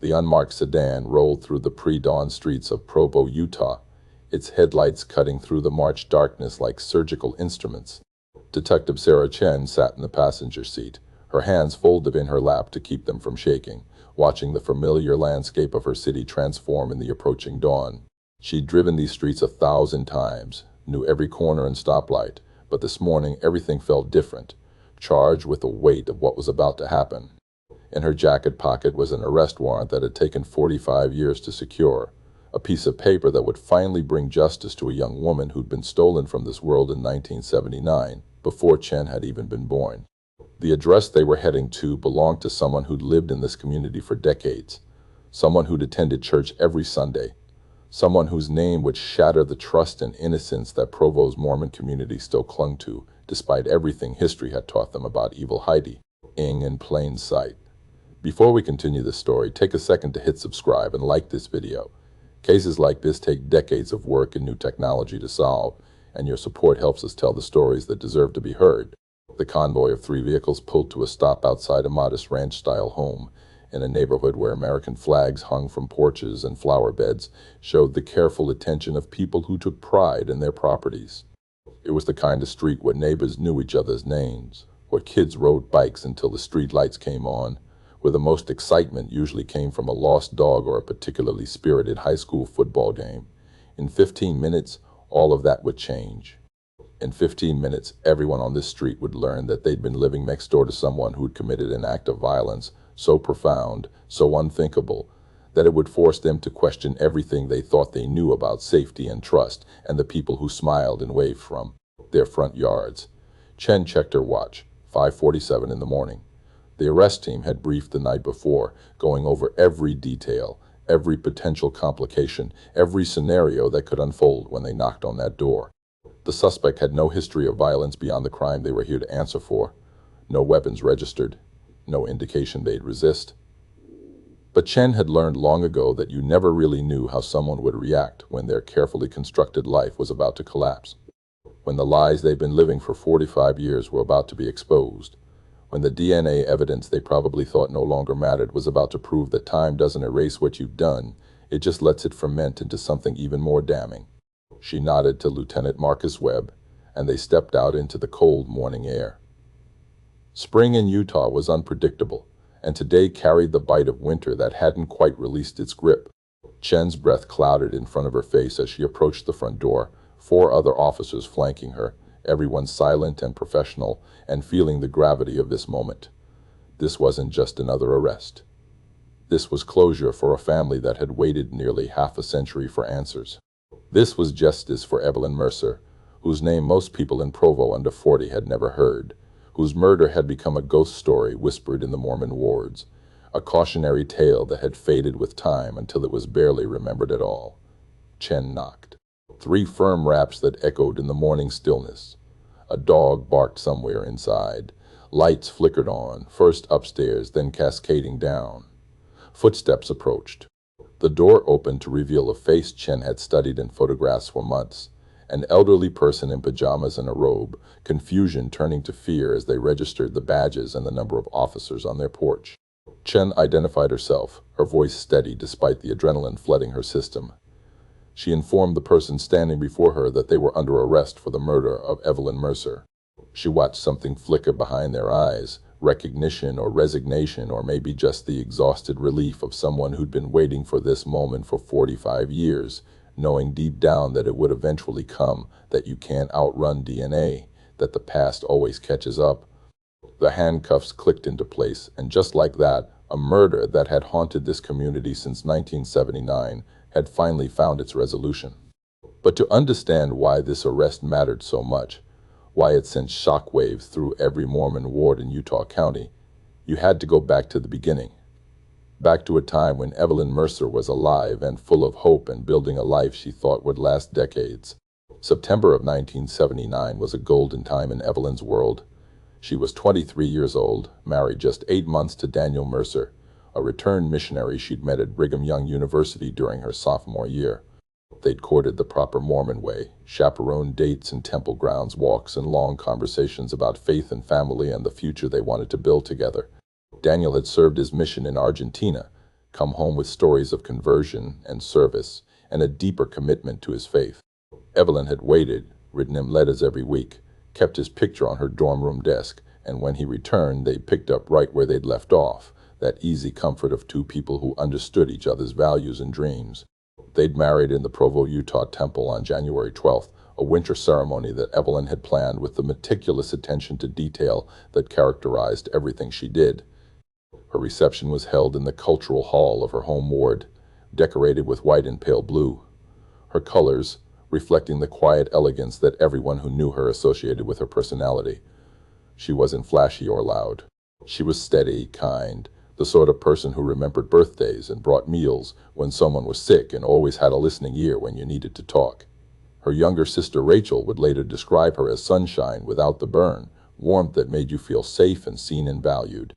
The unmarked sedan rolled through the pre-dawn streets of Provo, Utah, its headlights cutting through the March darkness like surgical instruments. Detective Sarah Chen sat in the passenger seat, her hands folded in her lap to keep them from shaking, watching the familiar landscape of her city transform in the approaching dawn. She'd driven these streets 1,000 times, knew every corner and stoplight, but this morning everything felt different, charged with the weight of what was about to happen. In her jacket pocket was an arrest warrant that had taken 45 years to secure, a piece of paper that would finally bring justice to a young woman who'd been stolen from this world in 1979, before Chen had even been born. The address they were heading to belonged to someone who'd lived in this community for decades, someone who'd attended church every Sunday, someone whose name would shatter the trust and innocence that Provo's Mormon community still clung to, despite everything history had taught them about evil hiding in plain sight. Before we continue this story, take a second to hit subscribe and like this video. Cases like this take decades of work and new technology to solve, and your support helps us tell the stories that deserve to be heard. The convoy of 3 vehicles pulled to a stop outside a modest ranch-style home in a neighborhood where American flags hung from porches and flower beds showed the careful attention of people who took pride in their properties. It was the kind of street where neighbors knew each other's names, where kids rode bikes until the street lights came on, where the most excitement usually came from a lost dog or a particularly spirited high school football game. In 15 minutes, all of that would change. In 15 minutes, everyone on this street would learn that they'd been living next door to someone who'd committed an act of violence so profound, so unthinkable, that it would force them to question everything they thought they knew about safety and trust and the people who smiled and waved from their front yards. Chen checked her watch, 5:47 in the morning. The arrest team had briefed the night before, going over every detail, every potential complication, every scenario that could unfold when they knocked on that door. The suspect had no history of violence beyond the crime they were here to answer for, no weapons registered, no indication they'd resist. But Chen had learned long ago that you never really knew how someone would react when their carefully constructed life was about to collapse, when the lies they'd been living for 45 years were about to be exposed, when the DNA evidence they probably thought no longer mattered was about to prove that time doesn't erase what you've done, it just lets it ferment into something even more damning. She nodded to Lieutenant Marcus Webb, and they stepped out into the cold morning air. Spring in Utah was unpredictable, and today carried the bite of winter that hadn't quite released its grip. Chen's breath clouded in front of her face as she approached the front door, 4 other officers flanking her, everyone silent and professional, and feeling the gravity of this moment. This wasn't just another arrest. This was closure for a family that had waited nearly half a century for answers. This was justice for Evelyn Mercer, whose name most people in Provo under 40 had never heard, whose murder had become a ghost story whispered in the Mormon wards, a cautionary tale that had faded with time until it was barely remembered at all. Chen knocked. 3 firm raps that echoed in the morning stillness. A dog barked somewhere inside. Lights flickered on, first upstairs, then cascading down. Footsteps approached. The door opened to reveal a face Chen had studied in photographs for months, an elderly person in pajamas and a robe, confusion turning to fear as they registered the badges and the number of officers on their porch. Chen identified herself, her voice steady despite the adrenaline flooding her system. She informed the person standing before her that they were under arrest for the murder of Evelyn Mercer. She watched something flicker behind their eyes, recognition or resignation, or maybe just the exhausted relief of someone who'd been waiting for this moment for 45 years, knowing deep down that it would eventually come, that you can't outrun DNA, that the past always catches up. The handcuffs clicked into place, and just like that, a murder that had haunted this community since 1979 had finally found its resolution. But to understand why this arrest mattered so much, why it sent shockwaves through every Mormon ward in Utah County, you had to go back to the beginning. Back to a time when Evelyn Mercer was alive and full of hope and building a life she thought would last decades. September of 1979 was a golden time in Evelyn's world. She was 23 years old, married just 8 months to Daniel Mercer, a returned missionary she'd met at Brigham Young University during her sophomore year. They'd courted the proper Mormon way, chaperoned dates and temple grounds walks and long conversations about faith and family and the future they wanted to build together. Daniel had served his mission in Argentina, come home with stories of conversion and service and a deeper commitment to his faith. Evelyn had waited, written him letters every week, kept his picture on her dorm room desk, and when he returned, they picked up right where they'd left off, that easy comfort of two people who understood each other's values and dreams. They'd married in the Provo, Utah temple on January 12th, a winter ceremony that Evelyn had planned with the meticulous attention to detail that characterized everything she did. Her reception was held in the cultural hall of her home ward, decorated with white and pale blue. Her colors, reflecting the quiet elegance that everyone who knew her associated with her personality. She wasn't flashy or loud. She was steady, kind, the sort of person who remembered birthdays and brought meals when someone was sick and always had a listening ear when you needed to talk. Her younger sister Rachel would later describe her as sunshine without the burn, warmth that made you feel safe and seen and valued.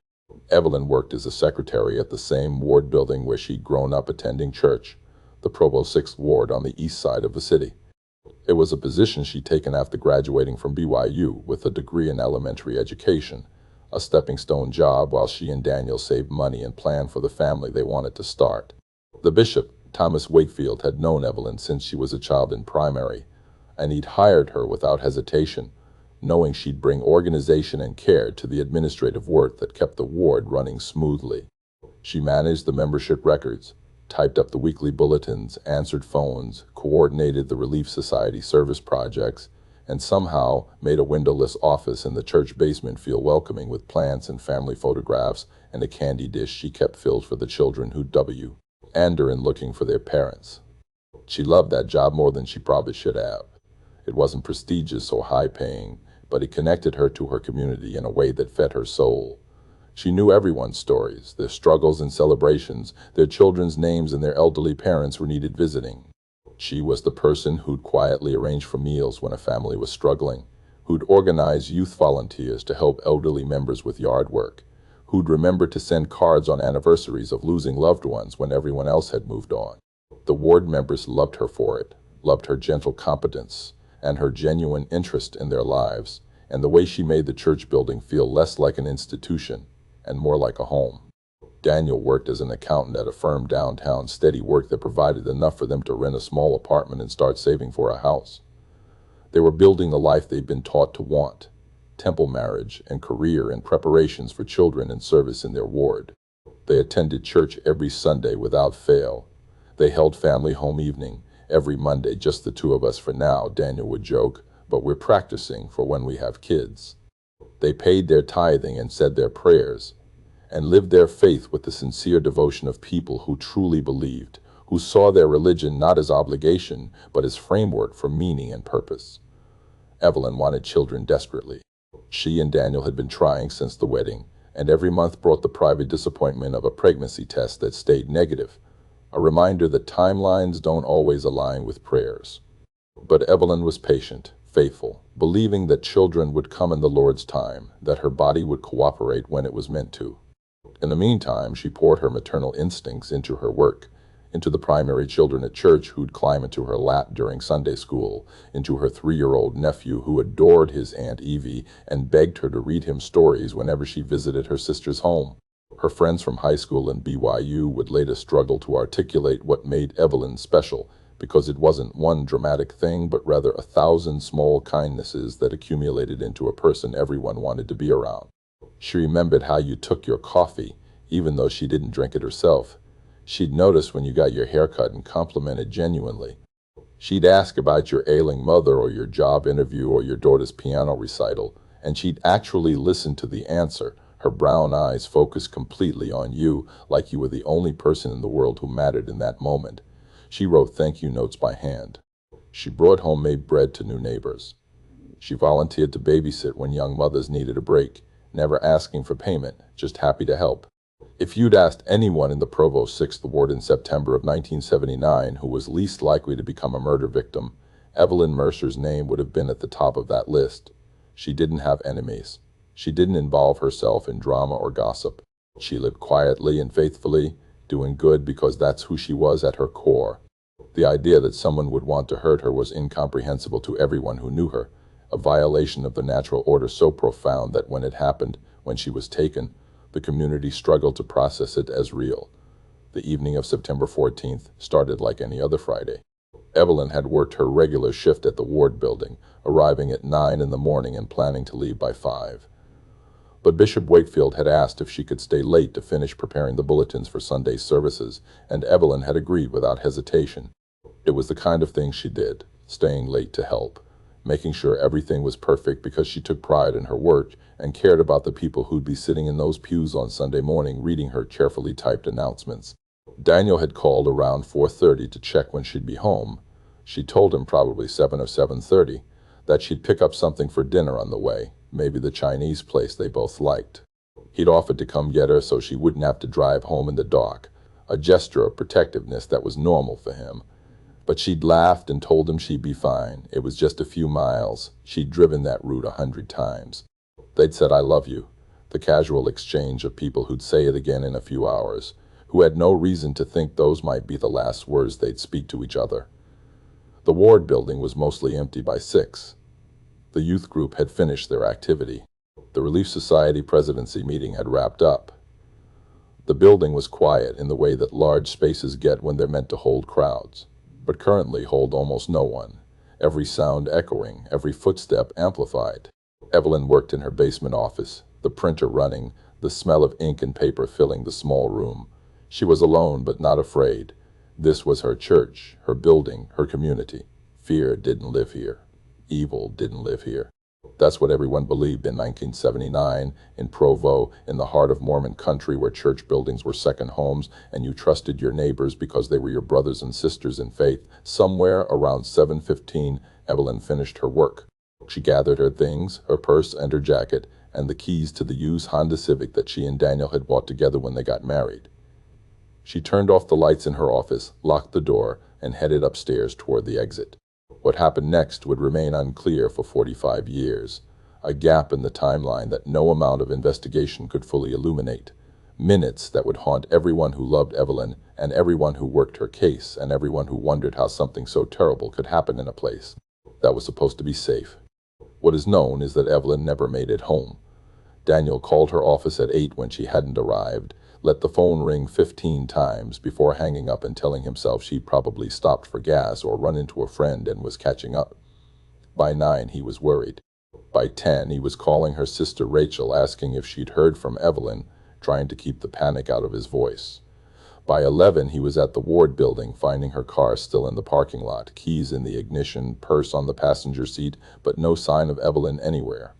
Evelyn worked as a secretary at the same ward building where she'd grown up attending church, the Provo 6th Ward on the east side of the city. It was a position she'd taken after graduating from BYU with a degree in elementary education, a stepping-stone job while she and Daniel saved money and planned for the family they wanted to start. The bishop, Thomas Wakefield, had known Evelyn since she was a child in primary, and he'd hired her without hesitation, knowing she'd bring organization and care to the administrative work that kept the ward running smoothly. She managed the membership records, typed up the weekly bulletins, answered phones, coordinated the Relief Society service projects, and somehow made a windowless office in the church basement feel welcoming with plants and family photographs and a candy dish she kept filled for the children who'd and her in looking for their parents. She loved that job more than she probably should have. It wasn't prestigious or high-paying, but it connected her to her community in a way that fed her soul. She knew everyone's stories, their struggles and celebrations, their children's names and their elderly parents who needed visiting. She was the person who'd quietly arrange for meals when a family was struggling, who'd organize youth volunteers to help elderly members with yard work, who'd remember to send cards on anniversaries of losing loved ones when everyone else had moved on. The ward members loved her for it, loved her gentle competence, and her genuine interest in their lives, and the way she made the church building feel less like an institution and more like a home. Daniel worked as an accountant at a firm downtown, steady work that provided enough for them to rent a small apartment and start saving for a house. They were building the life they'd been taught to want, temple marriage and career and preparations for children and service in their ward. They attended church every Sunday without fail. They held family home evening every Monday, just the two of us for now, Daniel would joke, but we're practicing for when we have kids. They paid their tithing and said their prayers, and lived their faith with the sincere devotion of people who truly believed, who saw their religion not as obligation, but as framework for meaning and purpose. Evelyn wanted children desperately. She and Daniel had been trying since the wedding, and every month brought the private disappointment of a pregnancy test that stayed negative, a reminder that timelines don't always align with prayers. But Evelyn was patient, faithful, believing that children would come in the Lord's time, that her body would cooperate when it was meant to. In the meantime, she poured her maternal instincts into her work, into the primary children at church who'd climb into her lap during Sunday school, into her 3-year-old nephew who adored his Aunt Evie and begged her to read him stories whenever she visited her sister's home. Her friends from high school and BYU would later struggle to articulate what made Evelyn special, because it wasn't one dramatic thing, but rather 1,000 small kindnesses that accumulated into a person everyone wanted to be around. She remembered how you took your coffee, even though she didn't drink it herself. She'd notice when you got your hair cut and complimented genuinely. She'd ask about your ailing mother or your job interview or your daughter's piano recital, and she'd actually listen to the answer, her brown eyes focused completely on you, like you were the only person in the world who mattered in that moment. She wrote thank you notes by hand. She brought homemade bread to new neighbors. She volunteered to babysit when young mothers needed a break, never asking for payment, just happy to help. If you'd asked anyone in the Provo 6th Ward in September of 1979 who was least likely to become a murder victim, Evelyn Mercer's name would have been at the top of that list. She didn't have enemies. She didn't involve herself in drama or gossip. She lived quietly and faithfully, doing good because that's who she was at her core. The idea that someone would want to hurt her was incomprehensible to everyone who knew her, a violation of the natural order so profound that when it happened, when she was taken, the community struggled to process it as real. The evening of September 14th started like any other Friday. Evelyn had worked her regular shift at the ward building, arriving at 9 in the morning and planning to leave by 5. But Bishop Wakefield had asked if she could stay late to finish preparing the bulletins for Sunday's services, and Evelyn had agreed without hesitation. It was the kind of thing she did, staying late to help, making sure everything was perfect because she took pride in her work and cared about the people who'd be sitting in those pews on Sunday morning reading her carefully typed announcements. Daniel had called around 4:30 to check when she'd be home. She told him probably 7 or 7:30 that she'd pick up something for dinner on the way, maybe the Chinese place they both liked. He'd offered to come get her so she wouldn't have to drive home in the dark, a gesture of protectiveness that was normal for him. But she'd laughed and told him she'd be fine. It was just a few miles. She'd driven that route 100 times. They'd said, "I love you," the casual exchange of people who'd say it again in a few hours, who had no reason to think those might be the last words they'd speak to each other. The ward building was mostly empty by 6. The youth group had finished their activity. The Relief Society presidency meeting had wrapped up. The building was quiet in the way that large spaces get when they're meant to hold crowds, but currently hold almost no one, every sound echoing, every footstep amplified. Evelyn worked in her basement office, the printer running, the smell of ink and paper filling the small room. She was alone but not afraid. This was her church, her building, her community. Fear didn't live here. Evil didn't live here. That's what everyone believed in 1979, in Provo, in the heart of Mormon country where church buildings were second homes and you trusted your neighbors because they were your brothers and sisters in faith. Somewhere around 7:15, Evelyn finished her work. She gathered her things, her purse and her jacket, and the keys to the used Honda Civic that she and Daniel had bought together when they got married. She turned off the lights in her office, locked the door, and headed upstairs toward the exit. What happened next would remain unclear for 45 years, a gap in the timeline that no amount of investigation could fully illuminate. Minutes that would haunt everyone who loved Evelyn and everyone who worked her case and everyone who wondered how something so terrible could happen in a place that was supposed to be safe. What is known is that Evelyn never made it home. Daniel called her office at 8 when she hadn't arrived, let the phone ring 15 times before hanging up and telling himself she'd probably stopped for gas or run into a friend and was catching up. By 9, he was worried. By 10, he was calling her sister Rachel, asking if she'd heard from Evelyn, trying to keep the panic out of his voice. By 11, he was at the ward building, finding her car still in the parking lot, keys in the ignition, purse on the passenger seat, but no sign of Evelyn anywhere.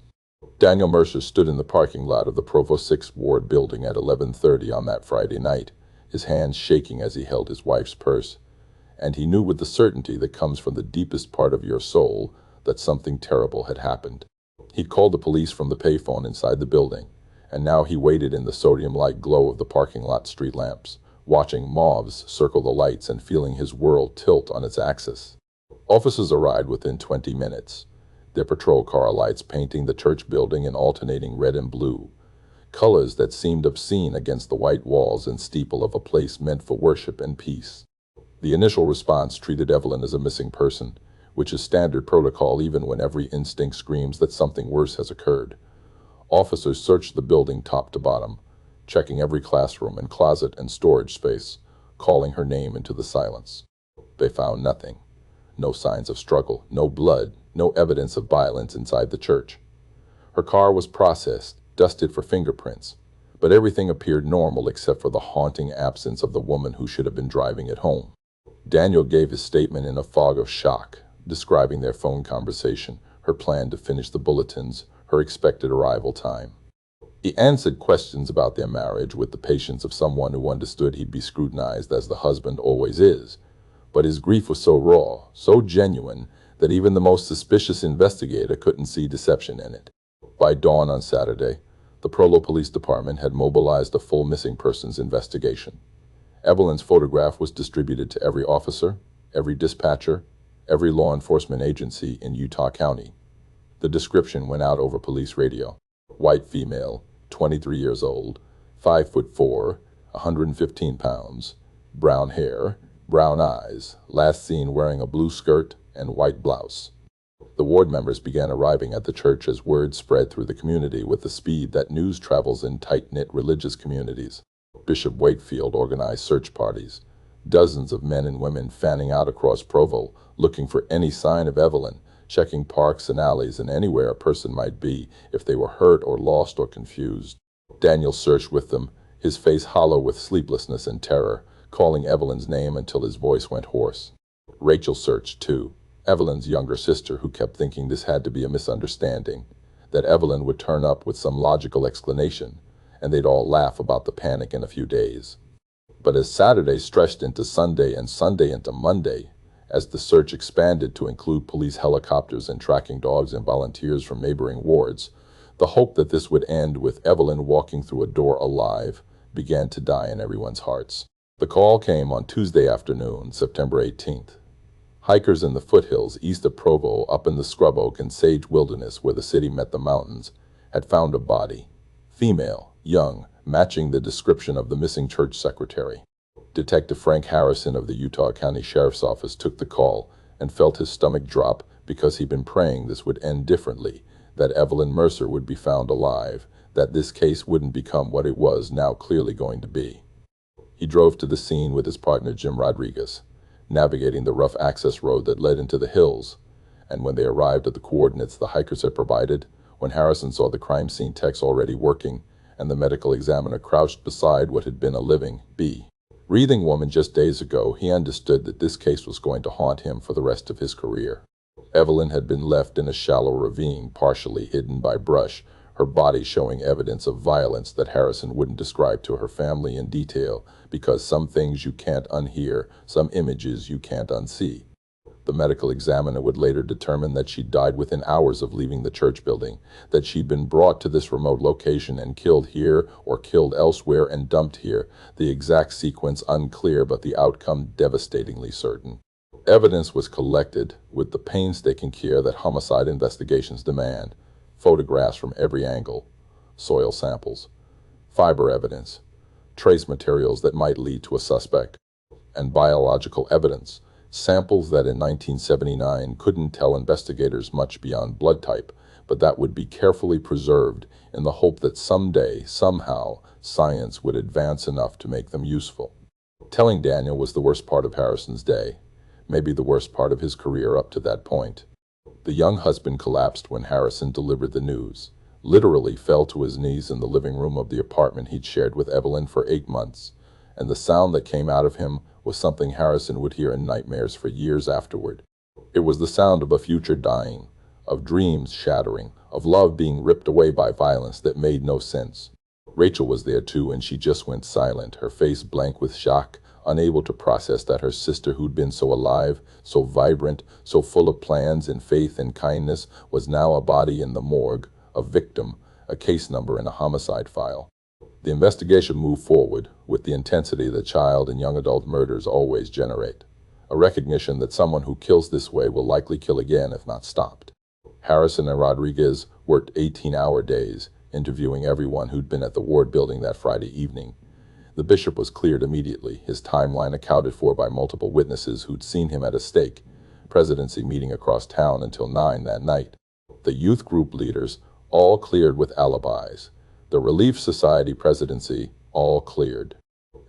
Daniel Mercer stood in the parking lot of the Provo 6 ward building at 11:30 on that Friday night, his hands shaking as he held his wife's purse. And he knew with the certainty that comes from the deepest part of your soul that something terrible had happened. He'd called the police from the payphone inside the building, and now he waited in the sodium-like glow of the parking lot street lamps, watching moths circle the lights and feeling his world tilt on its axis. Officers arrived within 20 minutes. Their patrol car lights painting the church building in alternating red and blue, colors that seemed obscene against the white walls and steeple of a place meant for worship and peace. The initial response treated Evelyn as a missing person, which is standard protocol even when every instinct screams that something worse has occurred. Officers searched the building top to bottom, checking every classroom and closet and storage space, calling her name into the silence. They found nothing. No signs of struggle, no blood, no evidence of violence inside the church. Her car was processed, dusted for fingerprints, but everything appeared normal except for the haunting absence of the woman who should have been driving it home. Daniel gave his statement in a fog of shock, describing their phone conversation, her plan to finish the bulletins, her expected arrival time. He answered questions about their marriage with the patience of someone who understood he'd be scrutinized as the husband always is, but his grief was so raw, so genuine, that even the most suspicious investigator couldn't see deception in it. By dawn on Saturday, the Provo Police Department had mobilized a full missing persons investigation. Evelyn's photograph was distributed to every officer, every dispatcher, every law enforcement agency in Utah County. The description went out over police radio. White female, 23 years old, 5'4", 115 pounds, brown hair, brown eyes, last seen wearing a blue skirt and white blouse. The ward members began arriving at the church as word spread through the community with the speed that news travels in tight-knit religious communities. Bishop Wakefield organized search parties, dozens of men and women fanning out across Provo, looking for any sign of Evelyn, checking parks and alleys and anywhere a person might be if they were hurt or lost or confused. Daniel searched with them, his face hollow with sleeplessness and terror, calling Evelyn's name until his voice went hoarse. Rachel searched too, Evelyn's younger sister, who kept thinking this had to be a misunderstanding, that Evelyn would turn up with some logical explanation, and they'd all laugh about the panic in a few days. But as Saturday stretched into Sunday and Sunday into Monday, as the search expanded to include police helicopters and tracking dogs and volunteers from neighboring wards, the hope that this would end with Evelyn walking through a door alive began to die in everyone's hearts. The call came on Tuesday afternoon, September 18th. Hikers in the foothills east of Provo, up in the scrub oak and sage wilderness where the city met the mountains, had found a body. Female, young, matching the description of the missing church secretary. Detective Frank Harrison of the Utah County Sheriff's Office took the call and felt his stomach drop because he'd been praying this would end differently, that Evelyn Mercer would be found alive, that this case wouldn't become what it was now clearly going to be. He drove to the scene with his partner Jim Rodriguez, navigating the rough access road that led into the hills, and when they arrived at the coordinates the hikers had provided, when Harrison saw the crime scene techs already working, and the medical examiner crouched beside what had been a living breathing woman just days ago, he understood that this case was going to haunt him for the rest of his career. Evelyn had been left in a shallow ravine, partially hidden by brush, her body showing evidence of violence that Harrison wouldn't describe to her family in detail, because some things you can't unhear, some images you can't unsee. The medical examiner would later determine that she died within hours of leaving the church building, that she'd been brought to this remote location and killed here or killed elsewhere and dumped here, the exact sequence unclear but the outcome devastatingly certain. Evidence was collected with the painstaking care that homicide investigations demand. Photographs from every angle, soil samples, fiber evidence, trace materials that might lead to a suspect, and biological evidence, samples that in 1979 couldn't tell investigators much beyond blood type, but that would be carefully preserved in the hope that someday, somehow, science would advance enough to make them useful. Telling Daniel was the worst part of Harrison's day, maybe the worst part of his career up to that point. The young husband collapsed when Harrison delivered the news, literally fell to his knees in the living room of the apartment he'd shared with Evelyn for 8 months, and the sound that came out of him was something Harrison would hear in nightmares for years afterward. It was the sound of a future dying, of dreams shattering, of love being ripped away by violence that made no sense. Rachel was there too, and she just went silent, her face blank with shock, unable to process that her sister, who'd been so alive, so vibrant, so full of plans and faith and kindness, was now a body in the morgue, a victim, a case number in a homicide file. The investigation moved forward with the intensity that child and young adult murders always generate, a recognition that someone who kills this way will likely kill again if not stopped. Harrison and Rodriguez worked 18-hour days, interviewing everyone who'd been at the ward building that Friday evening. The bishop was cleared immediately, his timeline accounted for by multiple witnesses who'd seen him at a stake presidency meeting across town until 9 that night. The youth group leaders, all cleared with alibis. The Relief Society presidency, all cleared.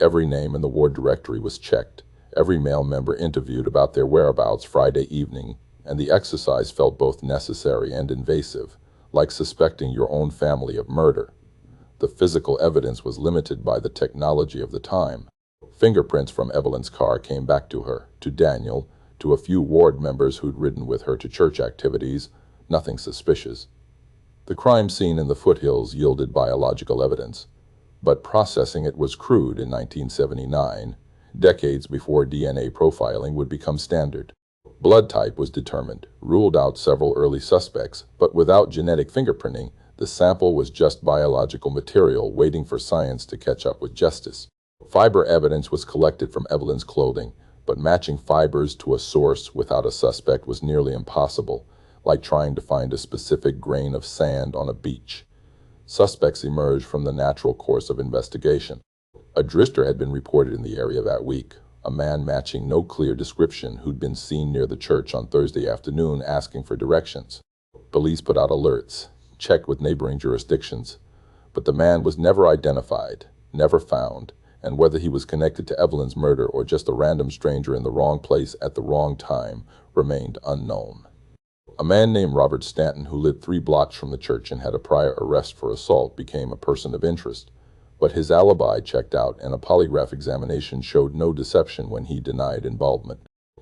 Every name in the ward directory was checked, every male member interviewed about their whereabouts Friday evening, and the exercise felt both necessary and invasive, like suspecting your own family of murder. The physical evidence was limited by the technology of the time. Fingerprints from Evelyn's car came back to her, to Daniel, to a few ward members who'd ridden with her to church activities, nothing suspicious. The crime scene in the foothills yielded biological evidence, but processing it was crude in 1979, decades before DNA profiling would become standard. Blood type was determined, ruled out several early suspects, but without genetic fingerprinting, the sample was just biological material waiting for science to catch up with justice. Fiber evidence was collected from Evelyn's clothing, but matching fibers to a source without a suspect was nearly impossible, like trying to find a specific grain of sand on a beach. Suspects emerged from the natural course of investigation. A drifter had been reported in the area that week, a man matching no clear description who'd been seen near the church on Thursday afternoon asking for directions. Police put out alerts, checked with neighboring jurisdictions, but the man was never identified, never found, and whether he was connected to Evelyn's murder or just a random stranger in the wrong place at the wrong time remained unknown. A man named Robert Stanton, who lived 3 blocks from the church and had a prior arrest for assault, became a person of interest, but his alibi checked out and a polygraph examination showed no deception when he denied involvement.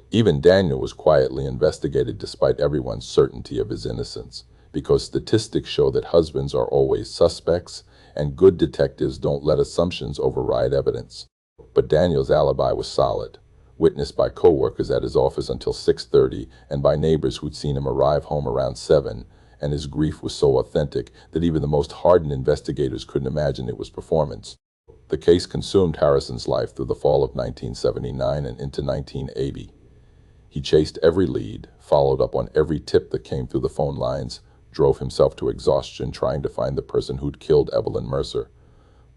Even Daniel was quietly investigated despite everyone's certainty of his innocence, because statistics show that husbands are always suspects and good detectives don't let assumptions override evidence. But Daniel's alibi was solid, witnessed by co-workers at his office until 6:30 and by neighbors who'd seen him arrive home around 7, and his grief was so authentic that even the most hardened investigators couldn't imagine it was performance. The case consumed Harrison's life through the fall of 1979 and into 1980. He chased every lead, followed up on every tip that came through the phone lines, drove himself to exhaustion trying to find the person who'd killed Evelyn Mercer.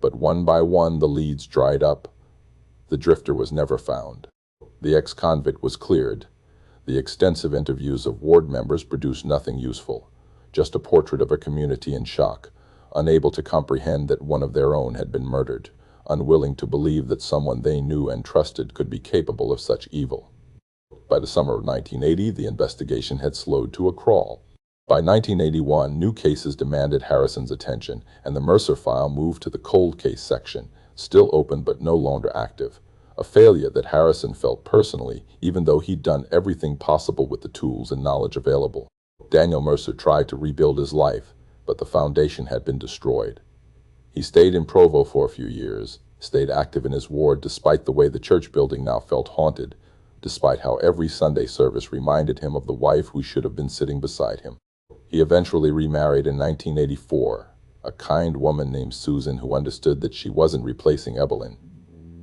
But one by one the leads dried up. The drifter was never found. The ex-convict was cleared. The extensive interviews of ward members produced nothing useful, just a portrait of a community in shock, unable to comprehend that one of their own had been murdered, unwilling to believe that someone they knew and trusted could be capable of such evil. By the summer of 1980, the investigation had slowed to a crawl. By 1981, new cases demanded Harrison's attention, and the Mercer file moved to the cold case section, still open but no longer active, a failure that Harrison felt personally, even though he'd done everything possible with the tools and knowledge available. Daniel Mercer tried to rebuild his life, but the foundation had been destroyed. He stayed in Provo for a few years, stayed active in his ward despite the way the church building now felt haunted, despite how every Sunday service reminded him of the wife who should have been sitting beside him. He eventually remarried in 1984, a kind woman named Susan who understood that she wasn't replacing Evelyn,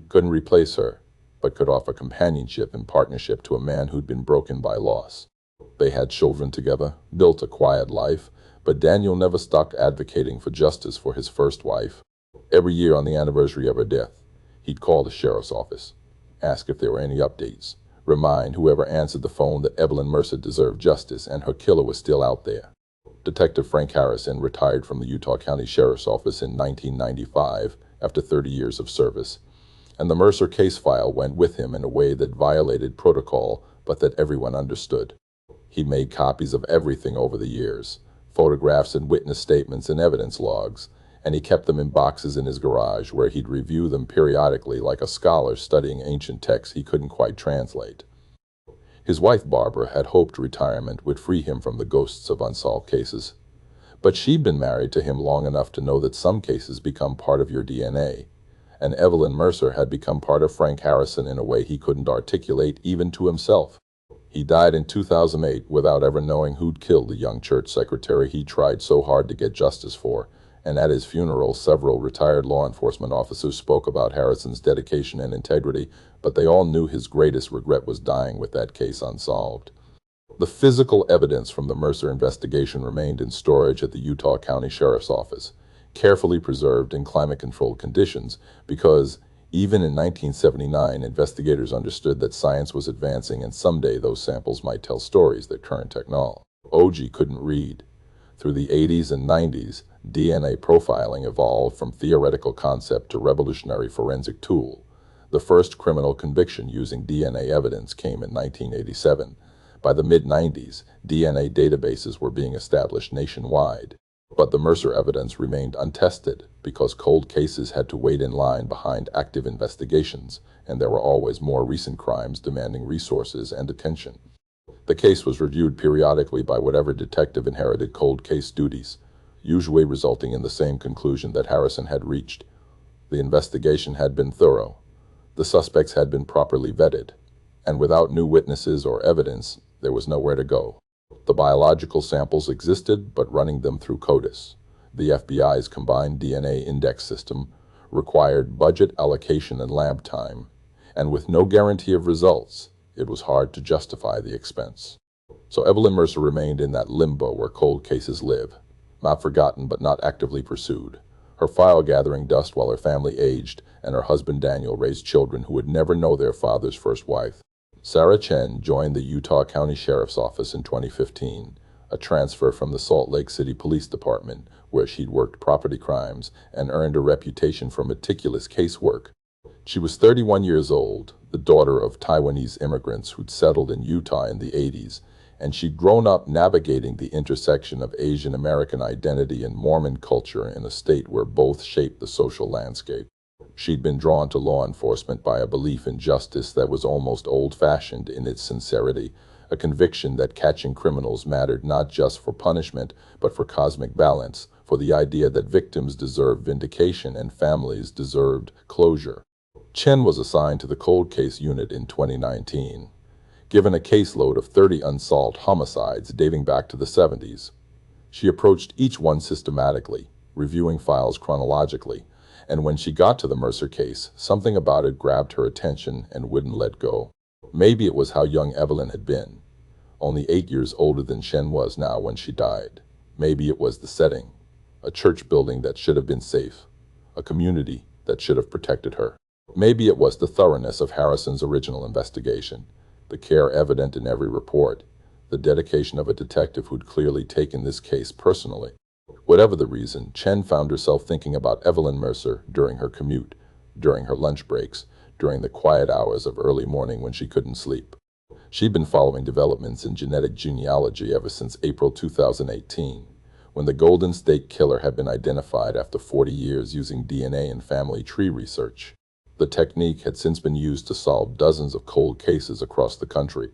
couldn't replace her, but could offer companionship and partnership to a man who'd been broken by loss. They had children together, built a quiet life, but Daniel never stopped advocating for justice for his first wife. Every year on the anniversary of her death, he'd call the sheriff's office, ask if there were any updates, remind whoever answered the phone that Evelyn Mercer deserved justice and her killer was still out there. Detective Frank Harrison retired from the Utah County Sheriff's Office in 1995 after 30 years of service, and the Mercer case file went with him in a way that violated protocol but that everyone understood. He made copies of everything over the years, photographs and witness statements and evidence logs, and he kept them in boxes in his garage where he'd review them periodically like a scholar studying ancient texts he couldn't quite translate. His wife, Barbara, had hoped retirement would free him from the ghosts of unsolved cases, but she'd been married to him long enough to know that some cases become part of your DNA, and Evelyn Mercer had become part of Frank Harrison in a way he couldn't articulate even to himself. He died in 2008 without ever knowing who'd killed the young church secretary he tried so hard to get justice for, and at his funeral several retired law enforcement officers spoke about Harrison's dedication and integrity, but they all knew his greatest regret was dying with that case unsolved. The physical evidence from the Mercer investigation remained in storage at the Utah County Sheriff's Office, carefully preserved in climate-controlled conditions, because even in 1979, investigators understood that science was advancing and someday those samples might tell stories that current technology couldn't read. Through the 80s and 90s, DNA profiling evolved from theoretical concept to revolutionary forensic tool. The first criminal conviction using DNA evidence came in 1987. By the mid-90s, DNA databases were being established nationwide. But the Mercer evidence remained untested because cold cases had to wait in line behind active investigations, and there were always more recent crimes demanding resources and attention. The case was reviewed periodically by whatever detective inherited cold case duties, usually resulting in the same conclusion that Harrison had reached. The investigation had been thorough. The suspects had been properly vetted, and without new witnesses or evidence, there was nowhere to go. The biological samples existed, but running them through CODIS, the FBI's combined DNA index system, required budget allocation and lab time, and with no guarantee of results, it was hard to justify the expense. So Evelyn Mercer remained in that limbo where cold cases live, not forgotten but not actively pursued, her file gathering dust while her family aged, and her husband Daniel raised children who would never know their father's first wife. Sarah Chen joined the Utah County Sheriff's Office in 2015, a transfer from the Salt Lake City Police Department, where she'd worked property crimes and earned a reputation for meticulous casework. She was 31 years old, the daughter of Taiwanese immigrants who'd settled in Utah in the 80s, and she'd grown up navigating the intersection of Asian American identity and Mormon culture in a state where both shaped the social landscape. She'd been drawn to law enforcement by a belief in justice that was almost old-fashioned in its sincerity, a conviction that catching criminals mattered not just for punishment, but for cosmic balance, for the idea that victims deserved vindication and families deserved closure. Chen was assigned to the cold case unit in 2019, given a caseload of 30 unsolved homicides dating back to the 70s. She approached each one systematically, reviewing files chronologically, and when she got to the Mercer case, something about it grabbed her attention and wouldn't let go. Maybe it was how young Evelyn had been, only 8 years older than Chen was now when she died. Maybe it was the setting, a church building that should have been safe, a community that should have protected her. Maybe it was the thoroughness of Harrison's original investigation, the care evident in every report, the dedication of a detective who'd clearly taken this case personally. Whatever the reason, Chen found herself thinking about Evelyn Mercer during her commute, during her lunch breaks, during the quiet hours of early morning when she couldn't sleep. She'd been following developments in genetic genealogy ever since April 2018, when the Golden State Killer had been identified after 40 years using DNA and family tree research. The technique had since been used to solve dozens of cold cases across the country,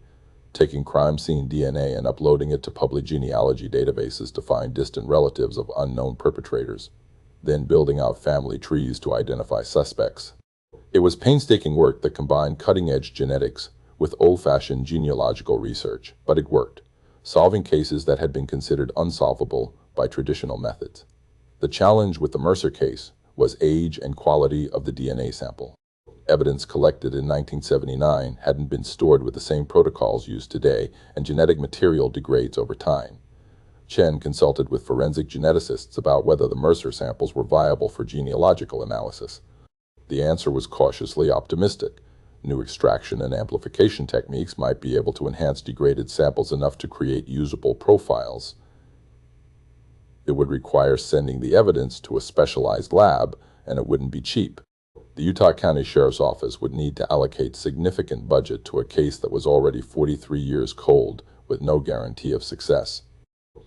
taking crime scene DNA and uploading it to public genealogy databases to find distant relatives of unknown perpetrators, then building out family trees to identify suspects. It was painstaking work that combined cutting-edge genetics with old-fashioned genealogical research, but it worked, solving cases that had been considered unsolvable by traditional methods. The challenge with the Mercer case was age and quality of the DNA sample. Evidence collected in 1979 hadn't been stored with the same protocols used today, and genetic material degrades over time. Chen consulted with forensic geneticists about whether the Mercer samples were viable for genealogical analysis. The answer was cautiously optimistic. New extraction and amplification techniques might be able to enhance degraded samples enough to create usable profiles. It would require sending the evidence to a specialized lab, and it wouldn't be cheap. The Utah County Sheriff's Office would need to allocate significant budget to a case that was already 43 years cold, with no guarantee of success.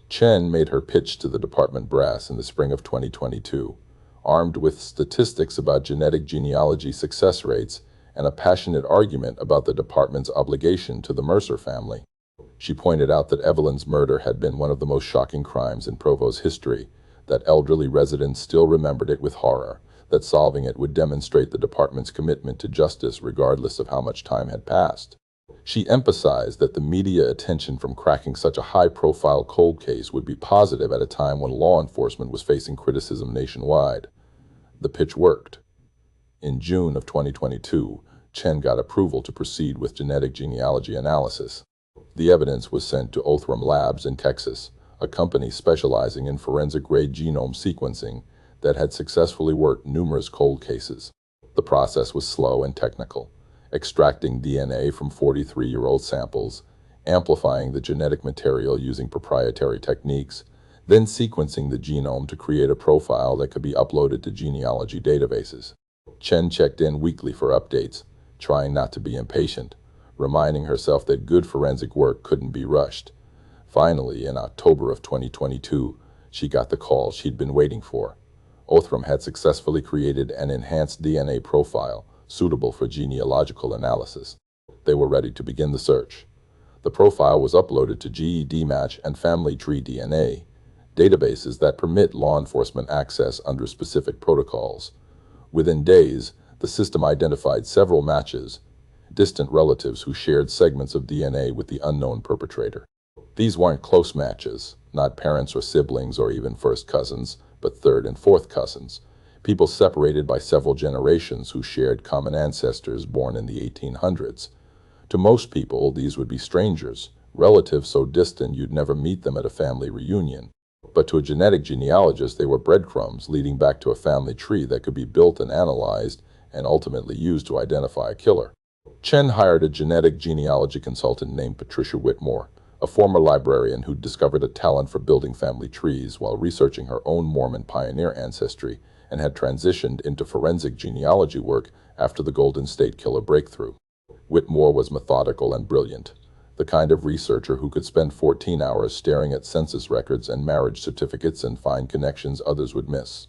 Chen made her pitch to the department brass in the spring of 2022, armed with statistics about genetic genealogy success rates and a passionate argument about the department's obligation to the Mercer family. She pointed out that Evelyn's murder had been one of the most shocking crimes in Provo's history, that elderly residents still remembered it with horror, that solving it would demonstrate the department's commitment to justice regardless of how much time had passed. She emphasized that the media attention from cracking such a high-profile cold case would be positive at a time when law enforcement was facing criticism nationwide. The pitch worked. In June of 2022, Chen got approval to proceed with genetic genealogy analysis. The evidence was sent to Othram Labs in Texas, a company specializing in forensic-grade genome sequencing that had successfully worked numerous cold cases. The process was slow and technical, extracting DNA from 43-year-old samples, amplifying the genetic material using proprietary techniques, then sequencing the genome to create a profile that could be uploaded to genealogy databases. Chen checked in weekly for updates, trying not to be impatient, reminding herself that good forensic work couldn't be rushed. Finally, in October of 2022, she got the call she'd been waiting for. Othram had successfully created an enhanced DNA profile suitable for genealogical analysis. They were ready to begin the search. The profile was uploaded to GEDmatch and Family Tree DNA, databases that permit law enforcement access under specific protocols. Within days, the system identified several matches, distant relatives who shared segments of DNA with the unknown perpetrator. These weren't close matches, not parents or siblings or even first cousins, but third and fourth cousins, people separated by several generations who shared common ancestors born in the 1800s. To most people, these would be strangers, relatives so distant you'd never meet them at a family reunion. But to a genetic genealogist, they were breadcrumbs leading back to a family tree that could be built and analyzed and ultimately used to identify a killer. Chen hired a genetic genealogy consultant named Patricia Whitmore, a former librarian who discovered a talent for building family trees while researching her own Mormon pioneer ancestry and had transitioned into forensic genealogy work after the Golden State Killer breakthrough. Whitmore was methodical and brilliant, the kind of researcher who could spend 14 hours staring at census records and marriage certificates and find connections others would miss.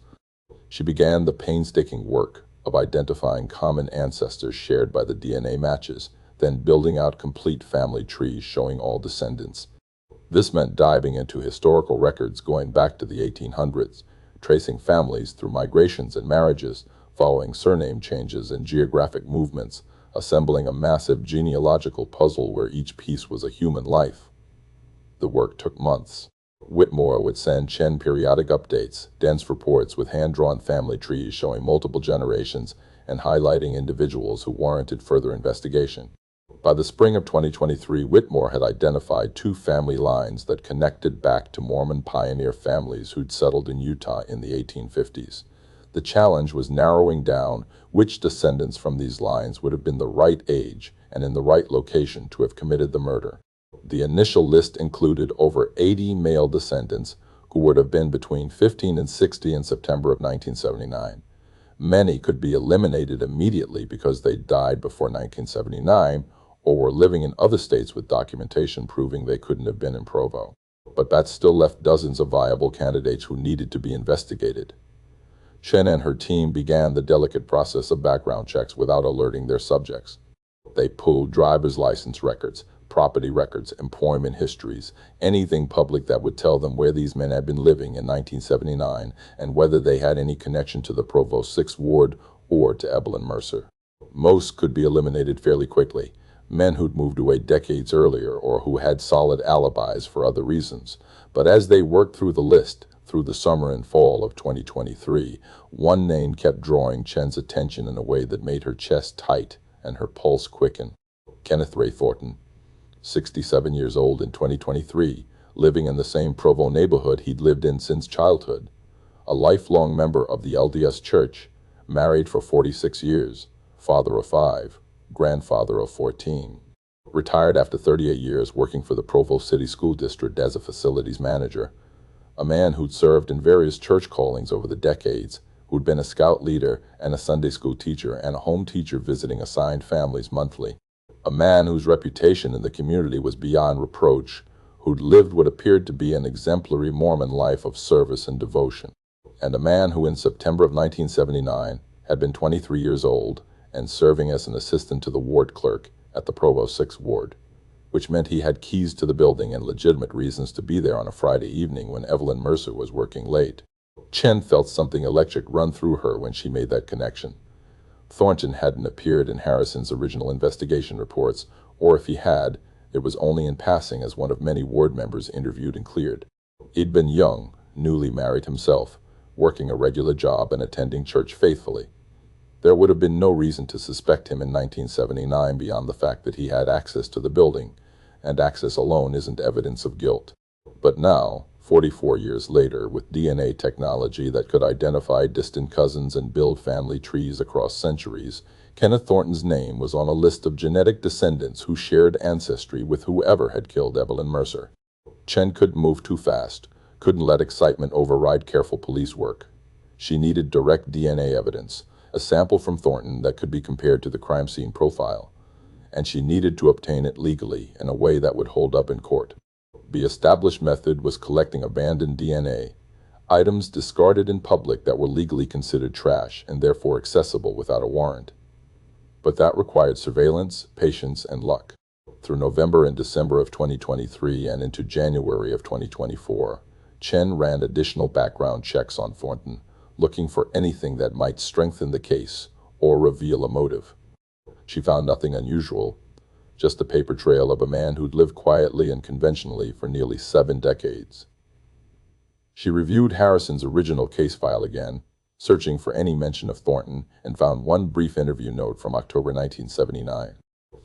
She began the painstaking work of identifying common ancestors shared by the DNA matches, then building out complete family trees showing all descendants. This meant diving into historical records going back to the 1800s, tracing families through migrations and marriages, following surname changes and geographic movements, assembling a massive genealogical puzzle where each piece was a human life. The work took months. Whitmore would send Chen periodic updates, dense reports with hand-drawn family trees showing multiple generations and highlighting individuals who warranted further investigation. By the spring of 2023, Whitmore had identified 2 family lines that connected back to Mormon pioneer families who'd settled in Utah in the 1850s. The challenge was narrowing down which descendants from these lines would have been the right age and in the right location to have committed the murder. The initial list included over 80 male descendants who would have been between 15 and 60 in September of 1979. Many could be eliminated immediately because they died before 1979 or were living in other states with documentation proving they couldn't have been in Provo. But that still left dozens of viable candidates who needed to be investigated. Chen and her team began the delicate process of background checks without alerting their subjects. They pulled driver's license records, property records, employment histories, anything public that would tell them where these men had been living in 1979 and whether they had any connection to the Provo 6th Ward or to Evelyn Mercer. Most could be eliminated fairly quickly, men who'd moved away decades earlier or who had solid alibis for other reasons. But as they worked through the list, through the summer and fall of 2023, one name kept drawing Chen's attention in a way that made her chest tight and her pulse quicken. Kenneth Ray Thornton, 67 years old in 2023, living in the same Provo neighborhood he'd lived in since childhood. A lifelong member of the LDS Church, married for 46 years, father of 5, grandfather of 14. Retired after 38 years working for the Provo City School District as a facilities manager. A man who'd served in various church callings over the decades, who'd been a scout leader and a Sunday school teacher and a home teacher visiting assigned families monthly. A man whose reputation in the community was beyond reproach, who'd lived what appeared to be an exemplary Mormon life of service and devotion. And a man who in September of 1979 had been 23 years old and serving as an assistant to the ward clerk at the Provo 6th Ward, which meant he had keys to the building and legitimate reasons to be there on a Friday evening when Evelyn Mercer was working late. Chen felt something electric run through her when she made that connection. Thornton hadn't appeared in Harrison's original investigation reports, or if he had, it was only in passing as one of many ward members interviewed and cleared. He'd been young, newly married himself, working a regular job and attending church faithfully. There would have been no reason to suspect him in 1979 beyond the fact that he had access to the building, and access alone isn't evidence of guilt. But now, 44 years later, with DNA technology that could identify distant cousins and build family trees across centuries, Kenneth Thornton's name was on a list of genetic descendants who shared ancestry with whoever had killed Evelyn Mercer. Chen couldn't move too fast, couldn't let excitement override careful police work. She needed direct DNA evidence, a sample from Thornton that could be compared to the crime scene profile, and she needed to obtain it legally in a way that would hold up in court. The established method was collecting abandoned DNA, items discarded in public that were legally considered trash and therefore accessible without a warrant. But that required surveillance, patience, and luck. Through November and December of 2023 and into January of 2024, Chen ran additional background checks on Thornton, looking for anything that might strengthen the case or reveal a motive. She found nothing unusual, just a paper trail of a man who'd lived quietly and conventionally for nearly 7 decades. She reviewed Harrison's original case file again, searching for any mention of Thornton, and found one brief interview note from October 1979.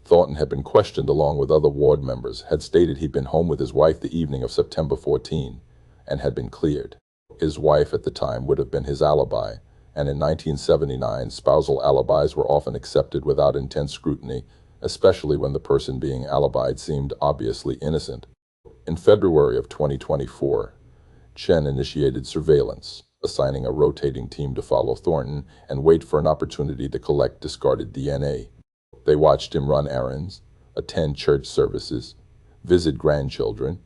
Thornton had been questioned along with other ward members, had stated he'd been home with his wife the evening of September 14, and had been cleared. His wife at the time would have been his alibi, and in 1979, spousal alibis were often accepted without intense scrutiny, especially when the person being alibied seemed obviously innocent. In February of 2024, Chen initiated surveillance, assigning a rotating team to follow Thornton and wait for an opportunity to collect discarded DNA. They watched him run errands, attend church services, visit grandchildren,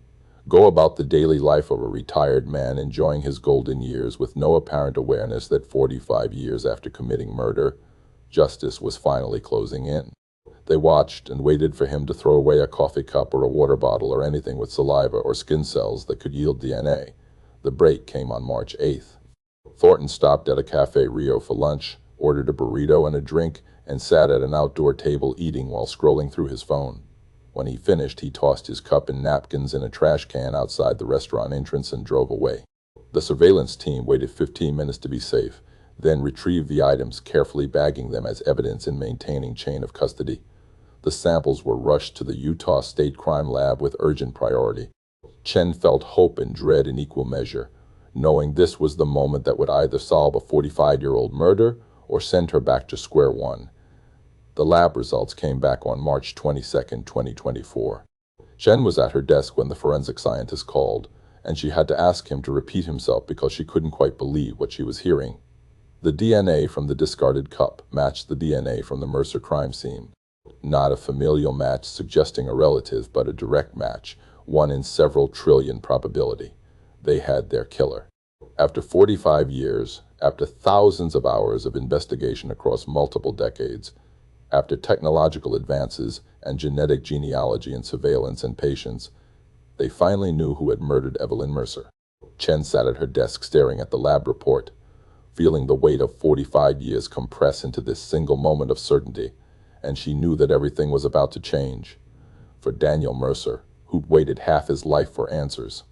go about the daily life of a retired man enjoying his golden years with no apparent awareness that 45 years after committing murder, justice was finally closing in. They watched and waited for him to throw away a coffee cup or a water bottle or anything with saliva or skin cells that could yield DNA. The break came on March 8th. Thornton stopped at a Cafe Rio for lunch, ordered a burrito and a drink, and sat at an outdoor table eating while scrolling through his phone. When he finished, he tossed his cup and napkins in a trash can outside the restaurant entrance and drove away. The surveillance team waited 15 minutes to be safe, then retrieved the items, carefully bagging them as evidence and maintaining chain of custody. The samples were rushed to the Utah State Crime Lab with urgent priority. Chen felt hope and dread in equal measure, knowing this was the moment that would either solve a 45-year-old murder or send her back to square one. The lab results came back on March 22, 2024. Chen was at her desk when the forensic scientist called, and she had to ask him to repeat himself because she couldn't quite believe what she was hearing. The DNA from the discarded cup matched the DNA from the Mercer crime scene. Not a familial match suggesting a relative, but a direct match, one in several trillion probability. They had their killer. After 45 years, after thousands of hours of investigation across multiple decades, after technological advances and genetic genealogy and surveillance and patience, they finally knew who had murdered Evelyn Mercer. Chen sat at her desk staring at the lab report, feeling the weight of 45 years compress into this single moment of certainty, and she knew that everything was about to change. For Daniel Mercer, who'd waited half his life for answers.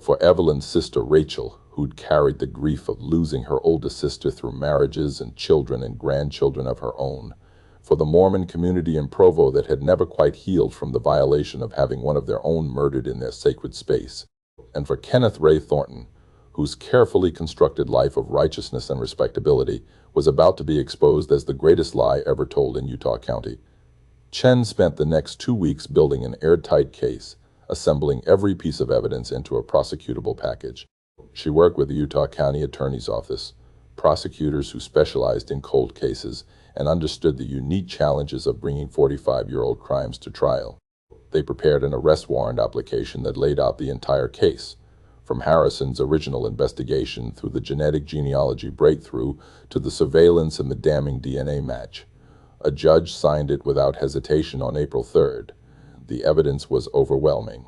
For Evelyn's sister Rachel, who'd carried the grief of losing her older sister through marriages and children and grandchildren of her own. For the Mormon community in Provo that had never quite healed from the violation of having one of their own murdered in their sacred space. And for Kenneth Ray Thornton, whose carefully constructed life of righteousness and respectability was about to be exposed as the greatest lie ever told in Utah County. Chen spent the next 2 weeks building an airtight case, assembling every piece of evidence into a prosecutable package. She worked with the Utah County Attorney's Office, prosecutors who specialized in cold cases and understood the unique challenges of bringing 45-year-old crimes to trial. They prepared an arrest warrant application that laid out the entire case, from Harrison's original investigation through the genetic genealogy breakthrough to the surveillance and the damning DNA match. A judge signed it without hesitation on April 3rd. The evidence was overwhelming.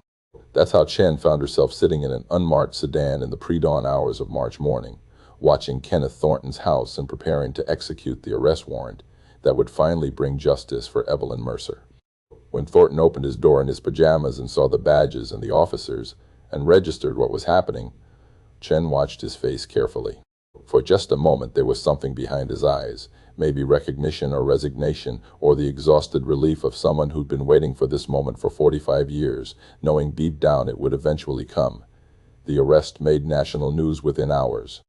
That's how Chen found herself sitting in an unmarked sedan in the pre-dawn hours of March morning, watching Kenneth Thornton's house and preparing to execute the arrest warrant that would finally bring justice for Evelyn Mercer. When Thornton opened his door in his pajamas and saw the badges and the officers and registered what was happening, Chen watched his face carefully. For just a moment there was something behind his eyes, maybe recognition or resignation or the exhausted relief of someone who'd been waiting for this moment for 45 years, knowing deep down it would eventually come. The arrest made national news within hours.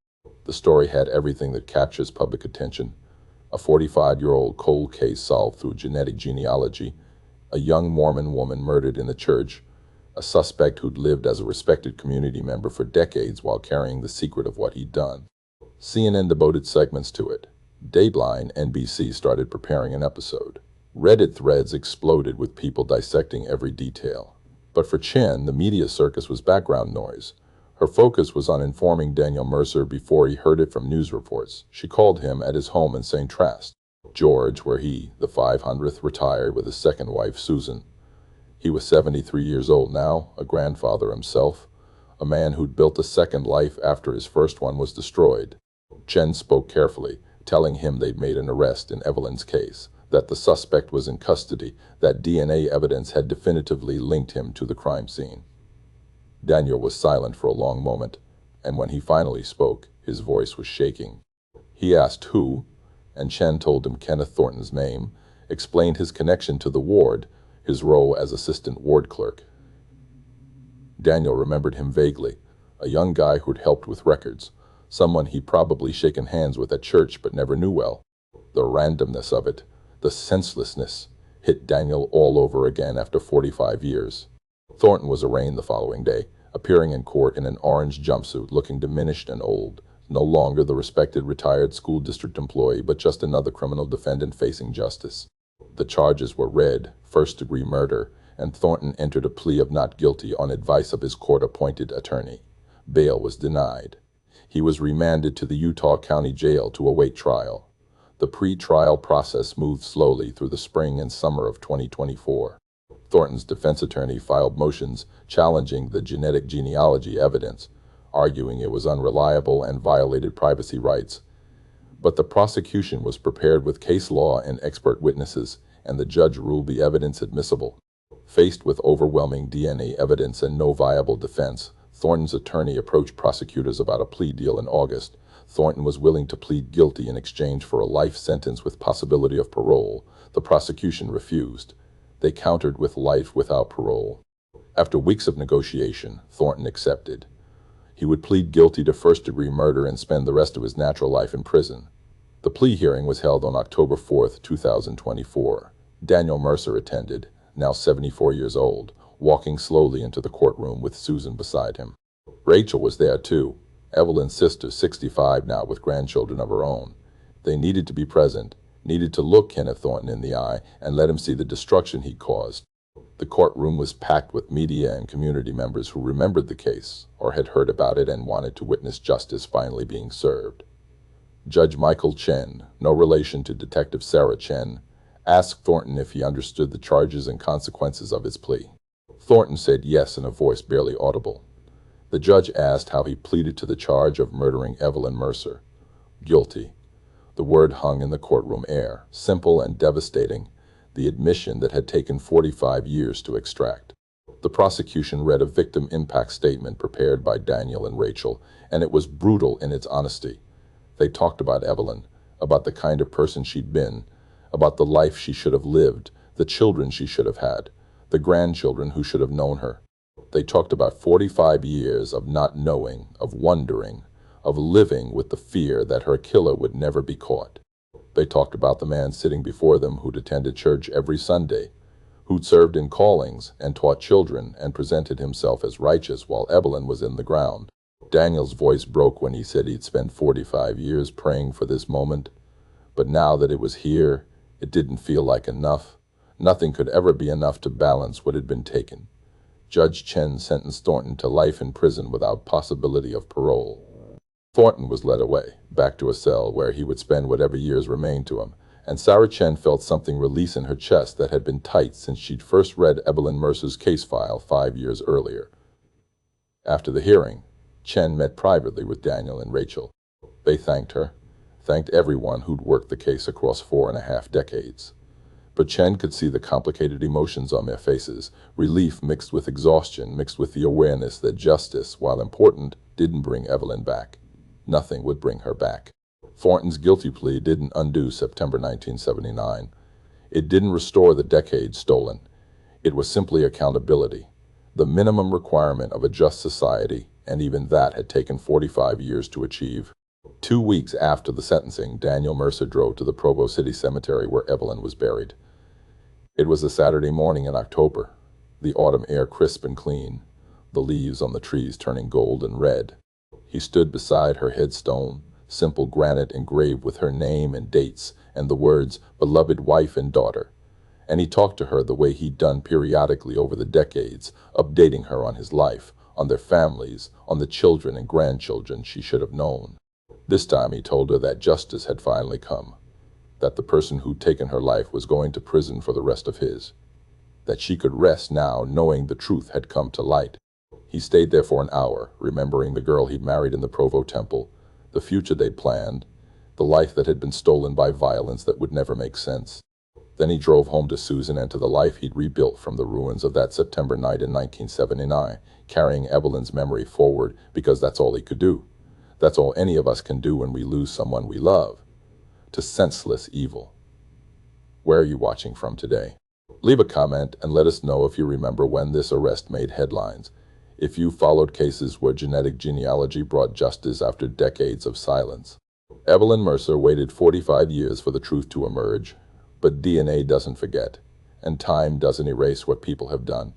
The story had everything that captures public attention. A 45-year-old cold case solved through genetic genealogy, a young Mormon woman murdered in the church, a suspect who'd lived as a respected community member for decades while carrying the secret of what he'd done. CNN devoted segments to it. Dateline NBC started preparing an episode. Reddit threads exploded with people dissecting every detail. But for Chen, the media circus was background noise. Her focus was on informing Daniel Mercer before he heard it from news reports. She called him at his home in St. Trast, George, where he, the 500th, retired with his second wife, Susan. He was 73 years old now, a grandfather himself, a man who'd built a second life after his first one was destroyed. Chen spoke carefully, telling him they'd made an arrest in Evelyn's case, that the suspect was in custody, that DNA evidence had definitively linked him to the crime scene. Daniel was silent for a long moment, and when he finally spoke, his voice was shaking. He asked who, and Chen told him Kenneth Thornton's name, explained his connection to the ward, his role as assistant ward clerk. Daniel remembered him vaguely, a young guy who'd helped with records, someone he'd probably shaken hands with at church but never knew well. The randomness of it, the senselessness, hit Daniel all over again after 45 years. Thornton was arraigned the following day, appearing in court in an orange jumpsuit, looking diminished and old, no longer the respected retired school district employee, but just another criminal defendant facing justice. The charges were read, first-degree murder, and Thornton entered a plea of not guilty on advice of his court-appointed attorney. Bail was denied. He was remanded to the Utah County Jail to await trial. The pre-trial process moved slowly through the spring and summer of 2024. Thornton's defense attorney filed motions challenging the genetic genealogy evidence, arguing it was unreliable and violated privacy rights. But the prosecution was prepared with case law and expert witnesses, and the judge ruled the evidence admissible. Faced with overwhelming DNA evidence and no viable defense, Thornton's attorney approached prosecutors about a plea deal in August. Thornton was willing to plead guilty in exchange for a life sentence with possibility of parole. The prosecution refused. They countered with life without parole. After weeks of negotiation, Thornton accepted. He would plead guilty to first-degree murder and spend the rest of his natural life in prison. The plea hearing was held on October 4, 2024. Daniel Mercer attended, now 74 years old, walking slowly into the courtroom with Susan beside him. Rachel was there too, Evelyn's sister, 65 now, with grandchildren of her own. They needed to be present, needed to look Kenneth Thornton in the eye and let him see the destruction he caused. The courtroom was packed with media and community members who remembered the case or had heard about it and wanted to witness justice finally being served. Judge Michael Chen, no relation to Detective Sarah Chen, asked Thornton if he understood the charges and consequences of his plea. Thornton said yes in a voice barely audible. The judge asked how he pleaded to the charge of murdering Evelyn Mercer. Guilty. The word hung in the courtroom air, simple and devastating, the admission that had taken 45 years to extract. The prosecution read a victim impact statement prepared by Daniel and Rachel, and it was brutal in its honesty. They talked about Evelyn, about the kind of person she'd been, about the life she should have lived, the children she should have had, the grandchildren who should have known her. They talked about 45 years of not knowing, of wondering, of living with the fear that her killer would never be caught. They talked about the man sitting before them who'd attended church every Sunday, who'd served in callings and taught children and presented himself as righteous while Evelyn was in the ground. Daniel's voice broke when he said he'd spent 45 years praying for this moment, but now that it was here, it didn't feel like enough. Nothing could ever be enough to balance what had been taken. Judge Chen sentenced Thornton to life in prison without possibility of parole. Thornton was led away, back to a cell where he would spend whatever years remained to him, and Sarah Chen felt something release in her chest that had been tight since she'd first read Evelyn Mercer's case file 5 years earlier. After the hearing, Chen met privately with Daniel and Rachel. They thanked her, thanked everyone who'd worked the case across 4.5 decades. But Chen could see the complicated emotions on their faces, relief mixed with exhaustion, mixed with the awareness that justice, while important, didn't bring Evelyn back. Nothing would bring her back. Thornton's guilty plea didn't undo September 1979. It didn't restore the decades stolen. It was simply accountability, the minimum requirement of a just society, and even that had taken 45 years to achieve. 2 weeks after the sentencing, Daniel Mercer drove to the Provo City Cemetery where Evelyn was buried. It was a Saturday morning in October, the autumn air crisp and clean, the leaves on the trees turning gold and red. He stood beside her headstone, simple granite engraved with her name and dates and the words, beloved wife and daughter. And he talked to her the way he'd done periodically over the decades, updating her on his life, on their families, on the children and grandchildren she should have known. This time he told her that justice had finally come, that the person who'd taken her life was going to prison for the rest of his, that she could rest now knowing the truth had come to light. He stayed there for an hour, remembering the girl he'd married in the Provo temple, the future they'd planned, the life that had been stolen by violence that would never make sense. Then he drove home to Susan and to the life he'd rebuilt from the ruins of that September night in 1979, carrying Evelyn's memory forward because that's all he could do. That's all any of us can do when we lose someone we love, to senseless evil. Where are you watching from today? Leave a comment and let us know if you remember when this arrest made headlines. If you followed cases where genetic genealogy brought justice after decades of silence. Evelyn Mercer waited 45 years for the truth to emerge, but DNA doesn't forget, and time doesn't erase what people have done.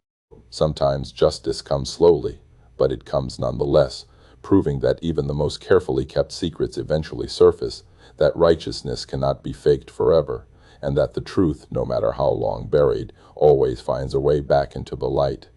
Sometimes justice comes slowly, but it comes nonetheless, proving that even the most carefully kept secrets eventually surface, that righteousness cannot be faked forever, and that the truth, no matter how long buried, always finds a way back into the light.